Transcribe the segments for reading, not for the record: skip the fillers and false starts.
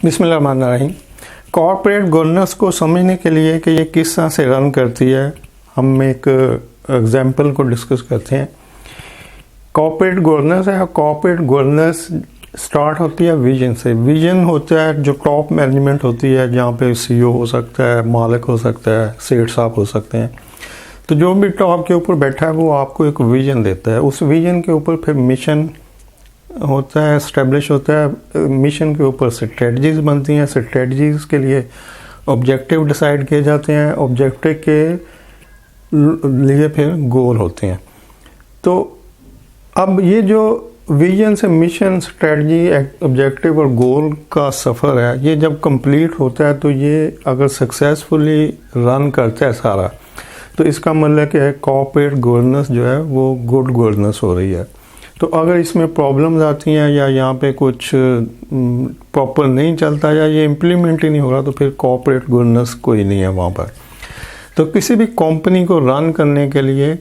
बिस्मिल्लाहिर्रहमानिर्रहीम। Corporate governance को समझने के लिए कि ये किस तरह से रन करती है, हम एक एग्जांपल को डिस्कस करते हैं। कॉर्पोरेट गवर्नेंस है। कॉर्पोरेट गवर्नेंस स्टार्ट होती है विजन से। विजन होता है जो टॉप मैनेजमेंट होती है, जहाँ पे सीईओ हो सकता है, मालिक हो सकता है, सेठ साहब हो सकते हैं। तो जो भी टॉप के ऊपर बैठा है वो आपको एक विजन देता है। उस विजन के ऊपर फिर मिशन होता है, एस्टेब्लिश होता है। मिशन के ऊपर स्ट्रेटजीज बनती हैं। स्ट्रेटजीज के लिए ऑब्जेक्टिव डिसाइड किए जाते हैं। ऑब्जेक्टिव के लिए फिर गोल होते हैं। तो अब ये जो विजन से मिशन, स्ट्रेटजी, ऑब्जेक्टिव और गोल का सफ़र है, ये जब कंप्लीट होता है तो ये अगर सक्सेसफुली रन करता है सारा, तो इसका मतलब क्या है, कॉर्पोरेट गवर्नेंस जो है वो गुड गवर्नेंस हो रही है। तो अगर इसमें प्रॉब्लम्स आती हैं या यहाँ पे कुछ प्रॉपर नहीं चलता या ये इम्प्लीमेंट ही नहीं हो रहा, तो फिर कॉर्पोरेट गवर्नेंस कोई नहीं है वहाँ पर। तो किसी भी कंपनी को रन करने के लिए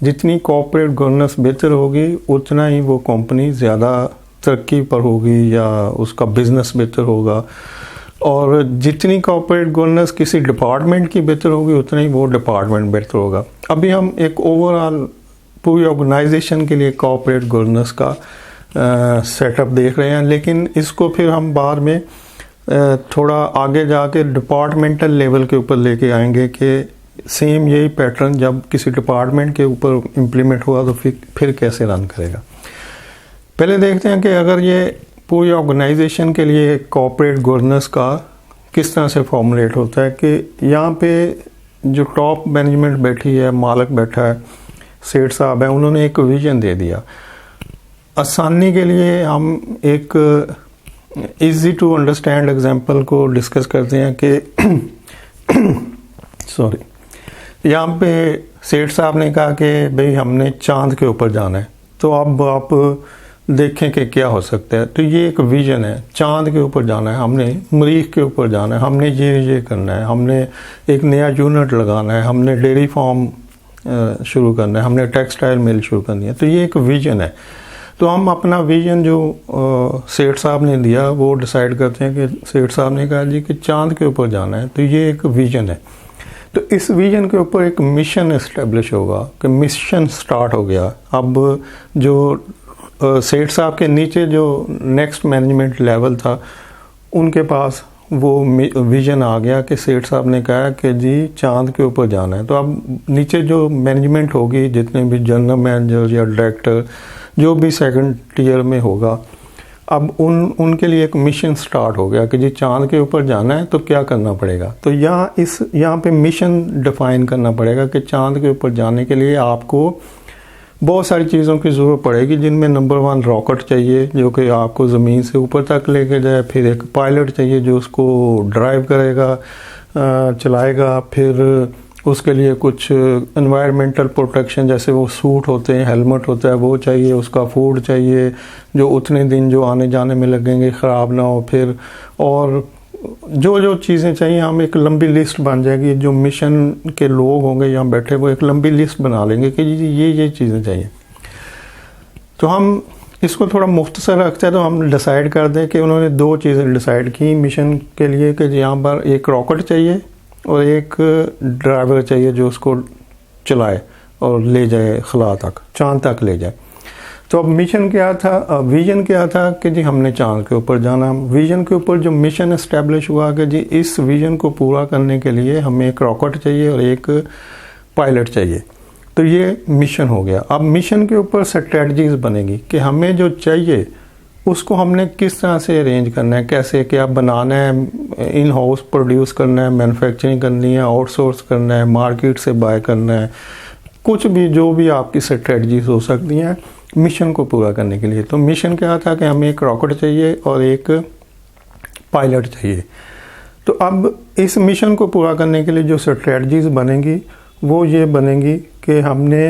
जितनी कॉर्पोरेट गवर्नेंस बेहतर होगी, उतना ही वो कंपनी ज़्यादा तरक्की पर होगी या उसका बिजनेस बेहतर होगा। और जितनी कॉर्पोरेट गवर्नेंस किसी डिपार्टमेंट की बेहतर होगी, उतना ही वो डिपार्टमेंट बेहतर होगा। अभी हम एक ओवरऑल पूरी ऑर्गेनाइजेशन के लिए कॉर्पोरेट गवर्नेंस का सेटअप देख रहे हैं, लेकिन इसको फिर हम बाद में थोड़ा आगे जाके डिपार्टमेंटल लेवल के ऊपर लेके आएंगे कि सेम यही पैटर्न जब किसी डिपार्टमेंट के ऊपर इम्प्लीमेंट हुआ तो फिर कैसे रन करेगा। पहले देखते हैं कि अगर ये पूरी ऑर्गेनाइजेशन के लिए कॉर्पोरेट गवर्नेंस का किस तरह से फॉर्मुलेट होता है कि यहाँ पे जो टॉप मैनेजमेंट बैठी है, मालिक बैठा है, सेठ साहब है, उन्होंने एक विजन दे दिया। आसानी के लिए हम एक इजी टू अंडरस्टैंड एग्जांपल को डिस्कस करते हैं कि सॉरी, यहाँ पे सेठ साहब ने कहा कि भाई हमने चांद के ऊपर जाना है। तो अब आप देखें कि क्या हो सकता है। तो ये एक विजन है, चांद के ऊपर जाना है, हमने मरीख के ऊपर जाना है, हमने ये करना है, हमने एक नया यूनिट लगाना है, हमने डेयरी फार्म शुरू करना है, हमने टेक्सटाइल मिल शुरू करनी है। तो ये एक विजन है। तो हम अपना विजन जो सेठ साहब ने दिया वो डिसाइड करते हैं कि सेठ साहब ने कहा जी कि चांद के ऊपर जाना है, तो ये एक विजन है। तो इस विजन के ऊपर एक मिशन एस्टेब्लिश होगा कि मिशन स्टार्ट हो गया। अब जो सेठ साहब के नीचे जो नेक्स्ट मैनेजमेंट लेवल था, उनके पास वो विजन आ गया कि सेठ साहब ने कहा कि जी चांद के ऊपर जाना है। तो अब नीचे जो मैनेजमेंट होगी, जितने भी जनरल मैनेजर या डायरेक्टर जो भी सेकंड टियर में होगा, अब उनके लिए एक मिशन स्टार्ट हो गया कि जी चांद के ऊपर जाना है तो क्या करना पड़ेगा। तो यहाँ पे मिशन डिफाइन करना पड़ेगा कि चांद के ऊपर जाने के लिए आपको बहुत सारी चीज़ों की ज़रूरत पड़ेगी, जिनमें नंबर 1 रॉकेट चाहिए जो कि आपको ज़मीन से ऊपर तक लेके जाए। फिर एक पायलट चाहिए जो उसको ड्राइव करेगा, चलाएगा। फिर उसके लिए कुछ एनवायरमेंटल प्रोटेक्शन, जैसे वो सूट होते हैं, हेलमेट होता है, वो चाहिए। उसका फूड चाहिए जो उतने दिन जो आने जाने में लगेंगे ख़राब ना हो। फिर और जो चीज़ें चाहिए, हम एक लंबी लिस्ट बन जाएगी। जो मिशन के लोग होंगे यहाँ बैठे, वो एक लंबी लिस्ट बना लेंगे कि जी ये चीज़ें चाहिए। तो हम इसको थोड़ा मुख्तसर रखते हैं, तो हम डिसाइड कर दें कि उन्होंने 2 चीज़ें डिसाइड की मिशन के लिए कि यहाँ पर एक रॉकेट चाहिए और एक ड्राइवर चाहिए जो उसको चलाए और ले जाए खला तक, चांद तक ले जाए। तो अब मिशन क्या था, विजन क्या था कि जी हमने चांद के ऊपर जाना। विजन के ऊपर जो मिशन एस्टेब्लिश हुआ कि जी इस विजन को पूरा करने के लिए हमें एक रॉकेट चाहिए और एक पायलट चाहिए। तो ये मिशन हो गया। अब मिशन के ऊपर स्ट्रेटजीज बनेगी कि हमें जो चाहिए उसको हमने किस तरह से अरेंज करना है, कैसे क्या बनाना है, इन हाउस प्रोड्यूस करना है, मैन्युफैक्चरिंग करनी है, आउटसोर्स करना है, मार्केट से बाय करना है, कुछ भी जो भी आपकी स्ट्रेटजीज हो सकती हैं मिशन को पूरा करने के लिए। तो मिशन क्या था कि हमें एक रॉकेट चाहिए और एक पायलट चाहिए। तो अब इस मिशन को पूरा करने के लिए जो स्ट्रेटजीज बनेंगी वो ये बनेंगी कि हमने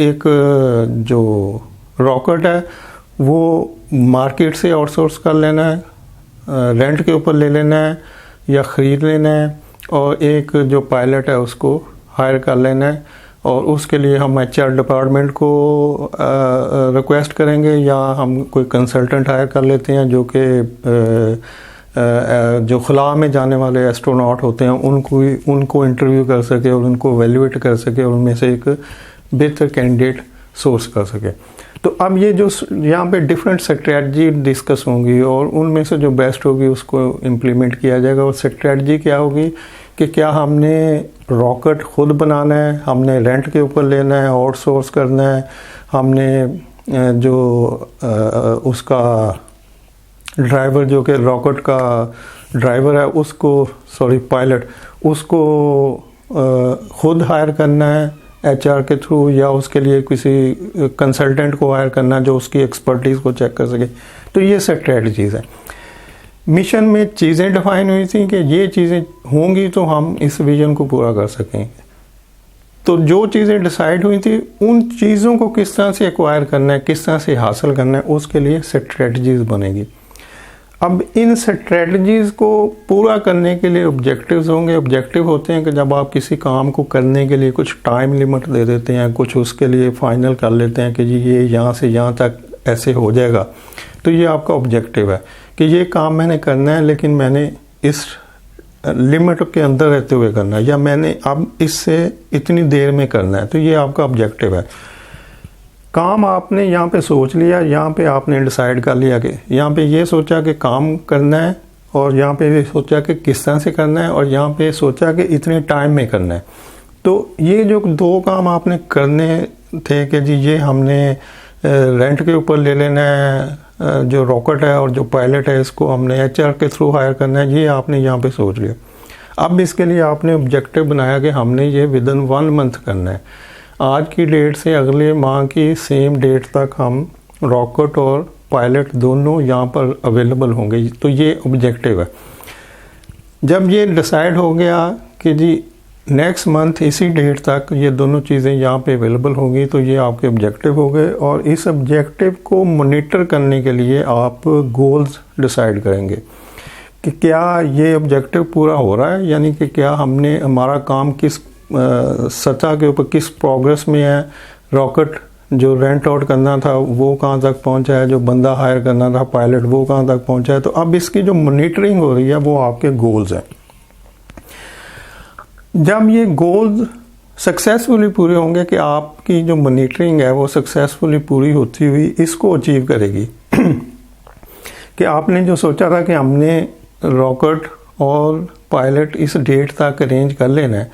एक जो रॉकेट है वो मार्केट से आउटसोर्स कर लेना है, रेंट के ऊपर ले लेना है या ख़रीद लेना है, और एक जो पायलट है उसको हायर कर लेना है और उसके लिए हम HR डिपार्टमेंट को रिक्वेस्ट करेंगे या हम कोई कंसल्टेंट हायर कर लेते हैं जो कि जो खुला में जाने वाले एस्ट्रोनॉट होते हैं उनको इंटरव्यू कर सके और उनको वैल्यूएट कर सके और उनमें से एक बेहतर कैंडिडेट सोर्स कर सके। तो अब ये जो यहाँ पे डिफरेंट स्ट्रेटजी डिस्कस होंगी और उनमें से जो बेस्ट होगी उसको इम्प्लीमेंट किया जाएगा। और स्ट्रेटजी क्या होगी कि क्या हमने रॉकेट खुद बनाना है, हमने रेंट के ऊपर लेना है, आउटसोर्स करना है, हमने जो उसका ड्राइवर जो कि रॉकेट का ड्राइवर है उसको पायलट उसको खुद हायर करना है HR के थ्रू, या उसके लिए किसी कंसल्टेंट को हायर करना जो उसकी एक्सपर्टीज़ को चेक कर सके। तो ये स्ट्रेटजीज़ है। मिशन में चीज़ें डिफाइन हुई थी कि ये चीज़ें होंगी तो हम इस विजन को पूरा कर सकेंगे। तो जो चीज़ें डिसाइड हुई थी उन चीज़ों को किस तरह से एक्वायर करना है, किस तरह से हासिल करना है, उसके लिए स्ट्रेटजीज़ बनेगी। अब इन स्ट्रेटजीज़ को पूरा करने के लिए ऑब्जेक्टिव्स होंगे। ऑब्जेक्टिव होते हैं कि जब आप किसी काम को करने के लिए कुछ टाइम लिमिट दे देते हैं, कुछ उसके लिए फाइनल कर लेते हैं कि जी ये यहाँ से यहाँ तक ऐसे हो जाएगा, तो ये आपका ऑब्जेक्टिव है कि ये काम मैंने करना है लेकिन मैंने इस लिमिट के अंदर रहते हुए करना है, या मैंने अब इससे इतनी देर में करना है। तो ये आपका ऑब्जेक्टिव है। काम आपने यहाँ पे सोच लिया, यहाँ पे आपने डिसाइड कर लिया कि यहाँ पे ये सोचा कि काम करना है, और यहाँ पे ये सोचा कि किस तरह से करना है, और यहाँ पे सोचा कि इतने टाइम में करना है। तो ये जो दो काम आपने करने थे कि जी ये हमने रेंट के ऊपर ले लेना है, जो रॉकेट है और जो पायलट है इसको हमने HR के थ्रू हायर करना है, ये आपने यहाँ पे सोच लिया। अब इसके लिए आपने ऑब्जेक्टिव बनाया कि हमने ये विदिन 1 मंथ करना है। आज की डेट से अगले माह की सेम डेट तक हम रॉकेट और पायलट दोनों यहाँ पर अवेलेबल होंगे। तो ये ऑब्जेक्टिव है। जब ये डिसाइड हो गया कि जी नेक्स्ट मंथ इसी डेट तक ये दोनों चीज़ें यहाँ पे अवेलेबल होंगी, तो ये आपके ऑब्जेक्टिव हो गए। और इस ऑब्जेक्टिव को मॉनिटर करने के लिए आप गोल्स डिसाइड करेंगे कि क्या ये ऑब्जेक्टिव पूरा हो रहा है, यानी कि क्या हमने हमारा काम किस सतह के ऊपर किस प्रोग्रेस में है, रॉकेट जो रेंट आउट करना था वो कहाँ तक पहुँचा है, जो बंदा हायर करना था पायलट वो कहाँ तक पहुँचा है। तो अब इसकी जो मॉनिटरिंग हो रही है वो आपके गोल्स हैं। जब ये गोल्स सक्सेसफुली पूरे होंगे कि आपकी जो मॉनिटरिंग है वो सक्सेसफुली पूरी होती हुई इसको अचीव करेगी कि आपने जो सोचा था कि हमने रॉकेट और पायलट इस डेट तक अरेंज कर लेना है,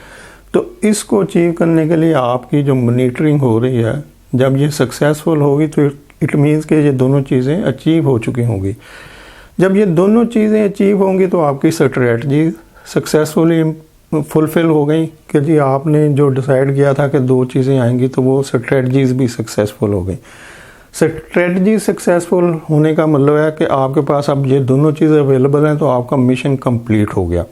तो इसको अचीव करने के लिए आपकी जो मॉनिटरिंग हो रही है जब ये सक्सेसफुल होगी तो इट मीन्स कि ये दोनों चीज़ें अचीव हो चुकी होंगी। जब ये दोनों चीज़ें अचीव होंगी तो आपकी स्ट्रेटजी सक्सेसफुली फुलफिल हो गई कि जी आपने जो डिसाइड किया था कि 2 चीज़ें आएंगी, तो वो स्ट्रेटजीज़ भी सक्सेसफुल हो गई। स्ट्रेटजी सक्सेसफुल होने का मतलब है कि आपके पास अब ये दोनों चीज़ें अवेलेबल हैं, तो आपका मिशन कंप्लीट हो गया।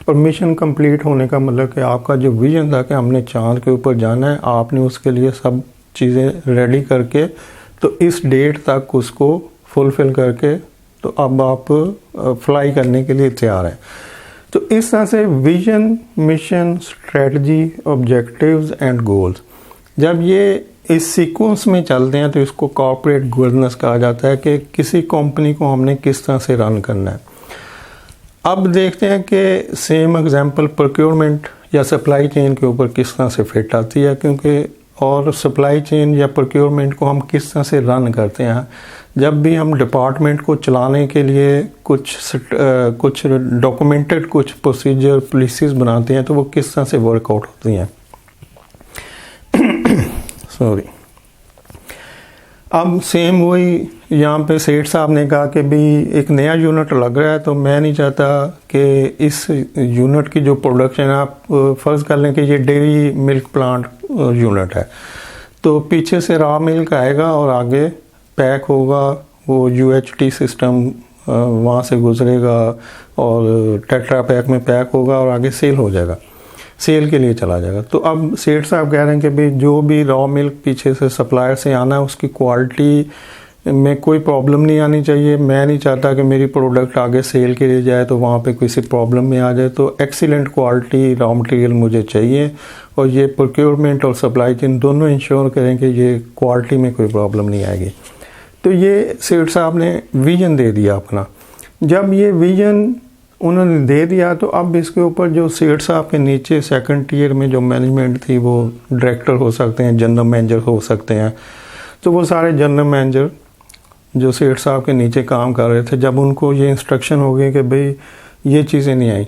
और मिशन कंप्लीट होने का मतलब कि आपका जो विजन था कि हमने चांद के ऊपर जाना है, आपने उसके लिए सब चीज़ें रेडी करके तो इस डेट तक उसको फुलफिल करके तो अब आप फ्लाई करने के लिए तैयार हैं। तो इस तरह से vision, mission, strategy, objectives and goals जब ये इस सीक्वेंस में चलते हैं तो इसको कॉर्पोरेट गवर्नेंस कहा जाता है कि किसी कंपनी को हमने किस तरह से रन करना है। अब देखते हैं कि सेम एग्जांपल प्रोक्योरमेंट या सप्लाई चेन के ऊपर किस तरह से फिट आती है, क्योंकि और सप्लाई चेन या प्रोक्योरमेंट को हम किस तरह से रन करते हैं। जब भी हम डिपार्टमेंट को चलाने के लिए कुछ डॉक्यूमेंटेड कुछ प्रोसीजर पॉलिसीज बनाते हैं तो वो किस तरह से वर्कआउट होती हैं। सॉरी। अब सेम वही यहाँ पे सेठ साहब ने कहा कि भी एक नया यूनिट लग रहा है, तो मैं नहीं चाहता कि इस यूनिट की जो प्रोडक्शन है, आप फ़र्ज़ कर लें कि ये डेयरी मिल्क प्लांट यूनिट है, तो पीछे से रॉ मिल्क आएगा और आगे पैक होगा, वो UHT सिस्टम वहाँ से गुजरेगा और टेट्रा पैक में पैक होगा और आगे सेल हो जाएगा, सेल के लिए चला जाएगा। तो अब सेठ साहब कह रहे हैं कि भाई जो भी रॉ मिल्क पीछे से सप्लायर से आना है उसकी क्वालिटी में कोई प्रॉब्लम नहीं आनी चाहिए। मैं नहीं चाहता कि मेरी प्रोडक्ट आगे सेल के लिए जाए तो वहाँ पे किसी प्रॉब्लम में आ जाए। तो एक्सीलेंट क्वालिटी रॉ मटेरियल मुझे चाहिए और ये प्रोक्योरमेंट और सप्लाई चेन दोनों इंश्योर करें कि ये क्वालिटी में कोई प्रॉब्लम नहीं आएगी। तो ये सेठ साहब ने विजन दे दिया अपना। जब ये विजन उन्होंने दे दिया तो अब इसके ऊपर जो सेठ साहब के नीचे सेकंड टियर में जो मैनेजमेंट थी, वो डायरेक्टर हो सकते हैं, जनरल मैनेजर हो सकते हैं। तो वो सारे जनरल मैनेजर जो सेठ साहब के नीचे काम कर रहे थे, जब उनको ये इंस्ट्रक्शन हो गई कि भाई ये चीज़ें नहीं आई,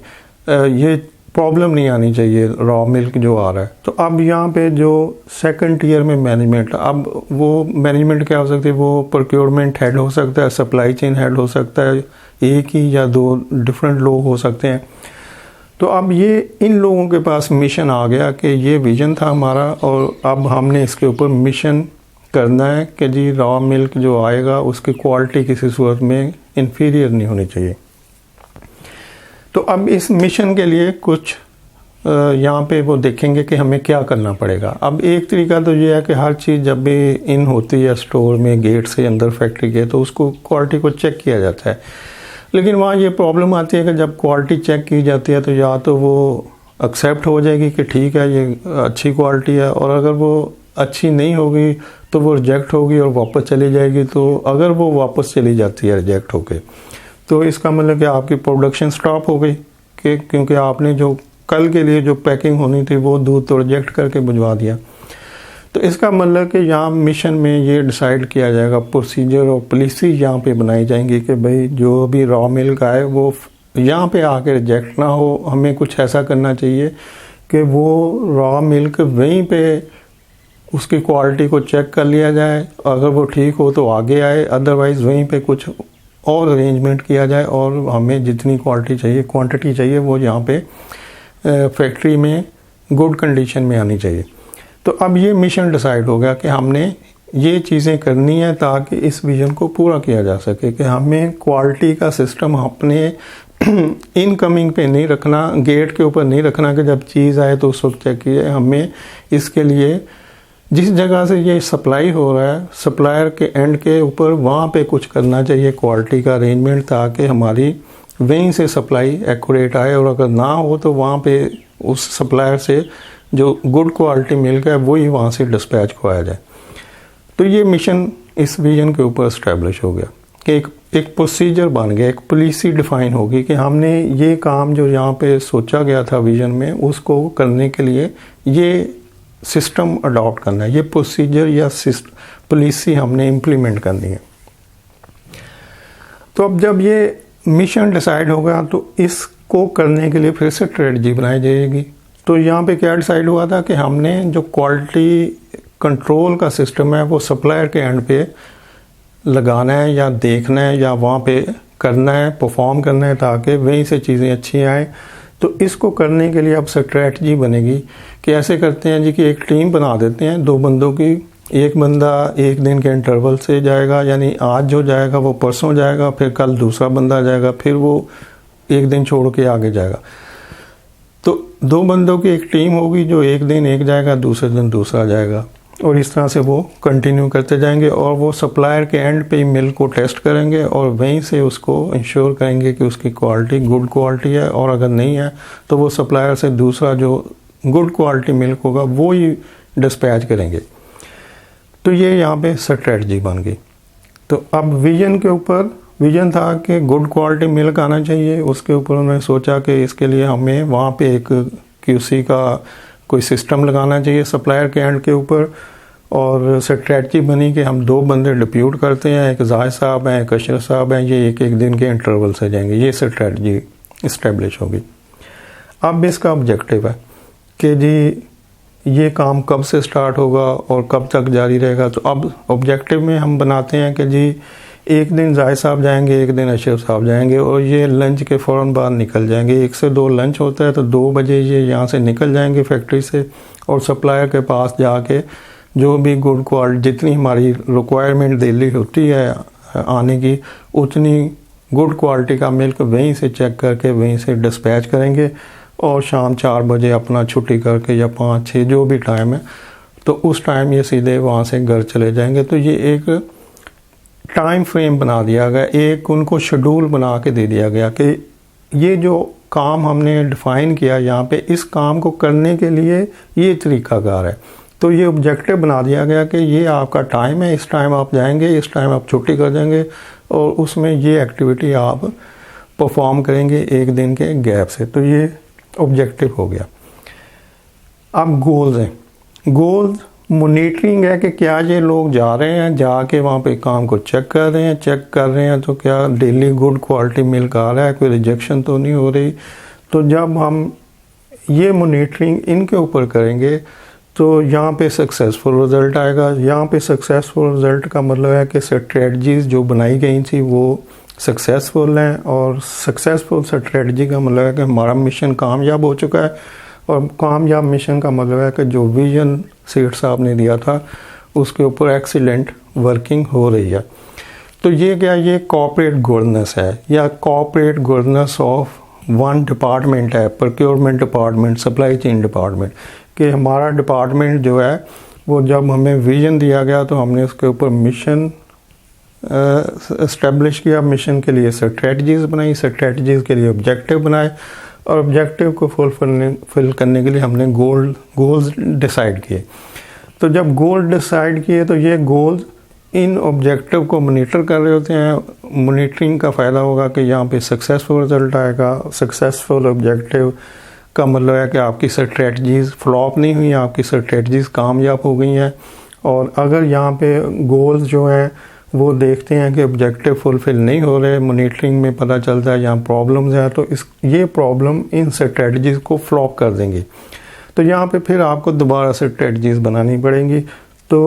ये प्रॉब्लम नहीं आनी चाहिए रॉ मिल्क जो आ रहा है, तो अब यहाँ पे जो सेकंड टियर में मैनेजमेंट, अब वो मैनेजमेंट क्या हो सकती है, वो प्रोक्योरमेंट हेड हो सकता है, सप्लाई चेन हेड हो सकता है, एक ही या दो डिफरेंट लोग हो सकते हैं। तो अब ये इन लोगों के पास मिशन आ गया कि ये विजन था हमारा और अब हमने इसके ऊपर मिशन करना है कि जी रॉ मिल्क जो आएगा उसकी क्वालिटी किसी सूरत में इन्फीरियर नहीं होनी चाहिए। तो अब इस मिशन के लिए कुछ यहाँ पे वो देखेंगे कि हमें क्या करना पड़ेगा। अब एक तरीका तो ये है कि हर चीज़ जब भी इन होती है स्टोर में गेट से अंदर फैक्ट्री के, तो उसको क्वालिटी को चेक किया जाता है। लेकिन वहाँ ये प्रॉब्लम आती है कि जब क्वालिटी चेक की जाती है तो या तो वो एक्सेप्ट हो जाएगी कि ठीक है ये अच्छी क्वालिटी है, और अगर वो अच्छी नहीं होगी तो वो रिजेक्ट होगी और वापस चली जाएगी। तो अगर वो वापस चली जाती है रिजेक्ट होके, तो इसका मतलब कि आपकी प्रोडक्शन स्टॉप हो गई, कि क्योंकि आपने जो कल के लिए जो पैकिंग होनी थी वो दूध तो रिजेक्ट करके भिजवा दिया। तो इसका मतलब कि यहाँ मिशन में ये डिसाइड किया जाएगा, प्रोसीजर और पॉलिसी यहाँ पे बनाई जाएंगी कि भाई जो भी रॉ मिल्क आए वो यहाँ पे आके रिजेक्ट ना हो। हमें कुछ ऐसा करना चाहिए कि वो रॉ मिल्क वहीं पे उसकी क्वालिटी को चेक कर लिया जाए, अगर वो ठीक हो तो आगे आए, अदरवाइज़ वहीं पे कुछ और अरेंजमेंट किया जाए और हमें जितनी क्वालिटी चाहिए, क्वांटिटी चाहिए, वो यहाँ पे फैक्ट्री में गुड कंडीशन में आनी चाहिए। तो अब ये मिशन डिसाइड हो गया कि हमने ये चीज़ें करनी है ताकि इस विजन को पूरा किया जा सके, कि हमें क्वालिटी का सिस्टम अपने इनकमिंग पे नहीं रखना, गेट के ऊपर नहीं रखना कि जब चीज़ आए तो उस वक्त चेक किए। हमें इसके लिए जिस जगह से ये सप्लाई हो रहा है सप्लायर के एंड के ऊपर, वहाँ पे कुछ करना चाहिए क्वालिटी का अरेंजमेंट, ताकि हमारी वहीं से सप्लाई एक्यूरेट आए, और अगर ना हो तो वहाँ पे उस सप्लायर से जो गुड क्वालिटी मिल्क है वही वहाँ से डिस्पैच कराया जाए। तो ये मिशन इस विजन के ऊपर इस्टेब्लिश हो गया कि एक प्रोसीजर बन गया, एक पॉलिसी डिफाइन होगी कि हमने ये काम जो यहाँ पे सोचा गया था विजन में, उसको करने के लिए ये सिस्टम अडॉप्ट करना है, ये प्रोसीजर या पॉलिसी हमने इम्प्लीमेंट करनी है। तो अब जब ये मिशन डिसाइड होगा तो इसको करने के लिए फिर से स्ट्रेटजी बनाई जाएगी। तो यहाँ पे क्या डिसाइड हुआ था कि हमने जो क्वालिटी कंट्रोल का सिस्टम है वो सप्लायर के एंड पे लगाना है या देखना है या वहाँ पे करना है, परफॉर्म करना है, ताकि वहीं से चीज़ें अच्छी आएँ। तो इसको करने के लिए अब स्ट्रेटजी बनेगी कि ऐसे करते हैं जी कि एक टीम बना देते हैं 2 बंदों की, एक बंदा 1 दिन के इंटरवल से जाएगा, यानी आज जो जाएगा वो परसों जाएगा, फिर कल दूसरा बंदा जाएगा, फिर वो 1 दिन छोड़ के आगे जाएगा। तो 2 बंदों की एक टीम होगी जो एक दिन एक जाएगा, दूसरे दिन दूसरा जाएगा, और इस तरह से वो कंटिन्यू करते जाएंगे और वो सप्लायर के एंड पे मिल्क को टेस्ट करेंगे और वहीं से उसको इंश्योर करेंगे कि उसकी क्वालिटी गुड क्वालिटी है, और अगर नहीं है तो वो सप्लायर से दूसरा जो गुड क्वालिटी मिल्क होगा वो ही डिस्पैच करेंगे। तो ये यहाँ पे स्ट्रेटजी बन गई। तो अब विजन के ऊपर, विजन था कि गुड क्वालिटी मिल्क आना चाहिए, उसके ऊपर उन्होंने सोचा कि इसके लिए हमें वहाँ पे एक QC का कोई सिस्टम लगाना चाहिए सप्लायर के एंड के ऊपर, और स्ट्रेटजी बनी कि हम 2 बंदे डिप्यूट करते हैं, एक जाहिद साहब हैं, एक अशरफ साहब हैं, ये एक दिन के इंटरवल से जाएंगे। ये स्ट्रेटजी इस्टेब्लिश होगी। अब इसका ऑब्जेक्टिव है कि जी ये काम कब से स्टार्ट होगा और कब तक जारी रहेगा। तो अब ऑब्जेक्टिव में हम बनाते हैं कि जी एक दिन जाहिद साहब जाएंगे, एक दिन अशरफ साहब जाएंगे, और ये लंच के फ़ौरन बाद निकल जाएंगे। 1 से 2 लंच होता है, तो 2 बजे ये यहाँ से निकल जाएंगे फैक्ट्री से, और सप्लायर के पास जाके जो भी गुड क्वालिटी, जितनी हमारी रिक्वायरमेंट डेली होती है आने की, उतनी गुड क्वालिटी का मिल्क वहीं से चेक करके वहीं से डिस्पैच करेंगे, और शाम 4 बजे अपना छुट्टी करके या 5-6 जो भी टाइम है, तो उस टाइम ये सीधे वहाँ से घर चले जाएंगे। तो ये एक टाइम फ्रेम बना दिया गया, एक उनको शेड्यूल बना के दे दिया गया कि ये जो काम हमने डिफ़ाइन किया यहाँ पे, इस काम को करने के लिए ये तरीक़ाकार है। तो ये ऑब्जेक्टिव बना दिया गया कि ये आपका टाइम है, इस टाइम आप जाएंगे, इस टाइम आप छुट्टी कर देंगे और उसमें ये एक्टिविटी आप परफॉर्म करेंगे एक दिन के गैप से। तो ये ऑब्जेक्टिव हो गया। अब गोल्स हैं। गोल्स मॉनिटरिंग है कि क्या ये लोग जा रहे हैं, जाके वहाँ पे काम को चेक कर रहे हैं तो क्या डेली गुड क्वालिटी मिल्क आ रहा है, कोई रिजेक्शन तो नहीं हो रही। तो जब हम ये मॉनिटरिंग इनके ऊपर करेंगे तो यहाँ पे सक्सेसफुल रिज़ल्ट आएगा। यहाँ पे सक्सेसफुल रिज़ल्ट का मतलब है कि स्ट्रेटजीज़ जो बनाई गई थी वो सक्सेसफुल हैं, और सक्सेसफुल स्ट्रेटजी का मतलब है कि हमारा मिशन कामयाब हो चुका है। और कामयाब मिशन का मतलब है कि जो विजन सेठ साहब ने दिया था उसके ऊपर एक्सीलेंट वर्किंग हो रही है। तो ये क्या, ये कॉर्पोरेट गवर्नेंस है या corporate governance of one department है, procurement department, supply chain department. कि हमारा डिपार्टमेंट जो है वो जब हमें विजन दिया गया तो हमने उसके ऊपर मिशन इस्टेब्लिश किया, मिशन के लिए स्ट्रेटजीज़ बनाई, स्ट्रेटजीज़ के लिए ऑब्जेक्टिव बनाए, और ऑब्जेक्टिव को फुलफिल करने के लिए हमने गोल्स डिसाइड किए। तो जब गोल डिसाइड किए तो ये गोल्स इन ऑब्जेक्टिव को मॉनिटर कर रहे होते हैं। मॉनिटरिंग का फ़ायदा होगा कि यहाँ पे सक्सेसफुल रिजल्ट आएगा। सक्सेसफुल ऑब्जेक्टिव का मतलब है कि आपकी स्ट्रेटजीज़ फ्लॉप नहीं हुई, आपकी स्ट्रेटजीज़ कामयाब हो गई हैं। और अगर यहाँ पे गोल्स जो हैं वो देखते हैं कि ऑब्जेक्टिव फुलफिल नहीं हो रहे, मॉनिटरिंग में पता चलता है यहाँ प्रॉब्लम्स हैं, तो ये प्रॉब्लम इन स्ट्रेटजीज़ को फ्लॉप कर देंगी। तो यहाँ पे फिर आपको दोबारा स्ट्रेटजीज़ बनानी पड़ेंगी। तो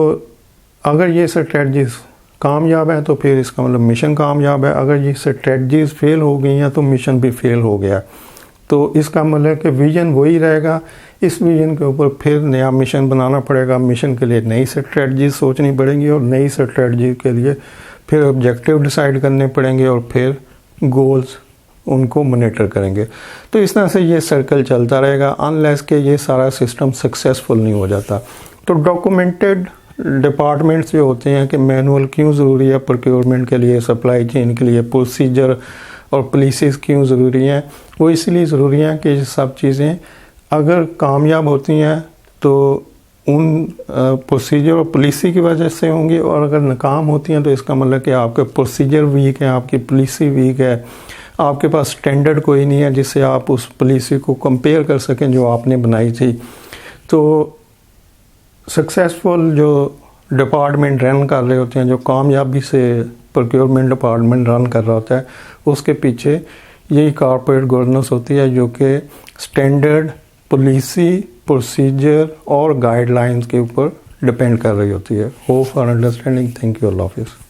अगर ये स्ट्रेटजीज़ कामयाब है तो फिर इसका मतलब मिशन कामयाब है। अगर ये स्ट्रेटजीज़ फेल हो गई हैं तो मिशन भी फेल हो गया। तो इसका मतलब कि विजन वही रहेगा, इस विजन के ऊपर फिर नया मिशन बनाना पड़ेगा। मिशन के लिए नई स्ट्रेटजी सोचनी पड़ेंगी और नई स्ट्रेटजी के लिए फिर ऑब्जेक्टिव डिसाइड करने पड़ेंगे और फिर गोल्स उनको मॉनिटर करेंगे। तो इस तरह से ये सर्कल चलता रहेगा अनलेस के ये सारा सिस्टम सक्सेसफुल नहीं हो जाता। तो डॉक्यूमेंटेड डिपार्टमेंट्स जो होते हैं कि मैनुअल क्यों ज़रूरी है प्रोक्योरमेंट के लिए, सप्लाई चेन के लिए, प्रोसीजर और पॉलिसीज़ क्यों ज़रूरी हैं, वो इसलिए ज़रूरी हैं कि ये सब चीज़ें अगर कामयाब होती हैं तो उन प्रोसीजर और पॉलिसी की वजह से होंगी, और अगर नाकाम होती हैं तो इसका मतलब कि आपके प्रोसीजर वीक है, आपकी पॉलिसी वीक है, आपके पास स्टैंडर्ड कोई नहीं है जिससे आप उस पॉलिसी को कंपेयर कर सकें जो आपने बनाई थी। तो सक्सेसफुल जो डिपार्टमेंट रन कर रहे होते हैं, जो कामयाबी से प्रोक्योरमेंट डिपार्टमेंट रन कर रहा होता है, उसके पीछे यही कॉर्पोरेट गवर्नेंस होती है जो कि स्टैंडर्ड, पॉलिसी, प्रोसीजर और गाइडलाइंस के ऊपर डिपेंड कर रही होती है। Hope for understanding. Thank you, Allah हाफिज़।